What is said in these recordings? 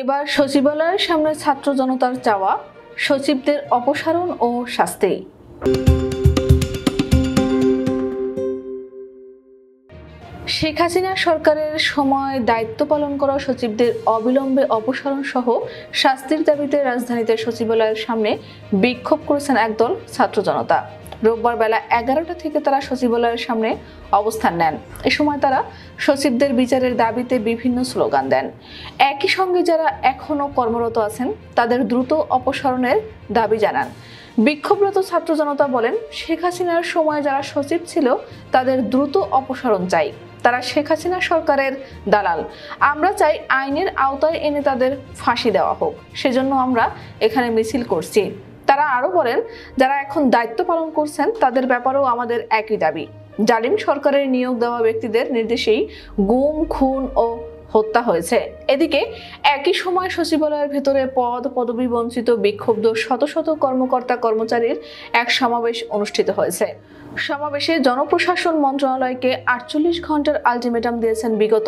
এবার সচিবালয়ের সামনে ছাত্র জনতার চাওয়া সচিবদের অপসারণ ও শাস্তি। শেখ হাসিনা সরকারের সময় দায়িত্ব পালন করা সচিবদের অবিলম্বে অপসারণ সহ শাস্তির দাবিতে রাজধানীতে সচিবালয়ের সামনে বিক্ষোভ করেছেন একদল ছাত্র জনতা। রোববার বেলা 11টা থেকে তারা সচিবালয়ের সামনে অবস্থান নেন। এ সময় তারা সচিবদের বিচারের দাবিতে বিভিন্ন স্লোগান দেন। একই সঙ্গে যারা এখনো কর্মরত আছেন তাদের দ্রুত অপসারণের দাবি জানান। বিক্ষোভরত ছাত্র জনতা বলেন, শেখ হাসিনার সময় যারা সচিব ছিল তাদের দ্রুত অপসারণ চাই। তারা শেখ হাসিনা সরকারের দালাল। আমরা চাই আইনের আওতায় এনে তাদের ফাঁসি দেওয়া হোক। সেজন্য আমরা এখানে মিছিল করছি। তারা আরো বলেন, যারা এখন দায়িত্ব পালন করছেন তাদের ব্যাপারেও আমাদের একই দাবি। জালিম সরকারের নিয়োগ দেওয়া ব্যক্তিদের নির্দেশেই গুম, খুন ও হত্যা হয়েছে। এদিকে একই সময় সচিবালয়ের ভেতরে পদবি বঞ্চিত বিক্ষুব্ধ শত শত কর্মকর্তা কর্মচারীর এক সমাবেশ অনুষ্ঠিত হয়েছে। সমাবেশে জনপ্রশাসন মন্ত্রণালয়কে 48 ঘন্টার আলটিমেটাম দিয়েছেন বিগত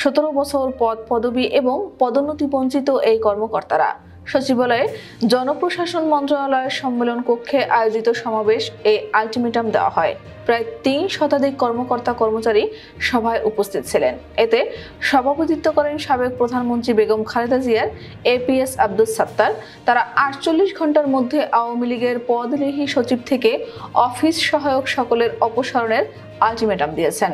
17 বছর পদবি এবং পদোন্নতি বঞ্চিত এই কর্মকর্তারা। সচিবালয়ে জনপ্রশাসন মন্ত্রণালয়ের সম্মেলন কক্ষে আয়োজিত সমাবেশ এই আলটিমেটাম দেওয়া হয়। প্রায় 3 শতাধিক কর্মকর্তা কর্মচারী সভায় উপস্থিত ছিলেন। এতে সভাপতিত্ব করেন সাবেক প্রধানমন্ত্রী বেগম খালেদা জিয়ার এপিএস আব্দুস সাত্তার। তারা 48 ঘন্টার মধ্যে আওয়ামী লীগের পদলেহী সচিব থেকে অফিস সহায়ক সকলের অপসারণের আলটিমেটাম দিয়েছেন।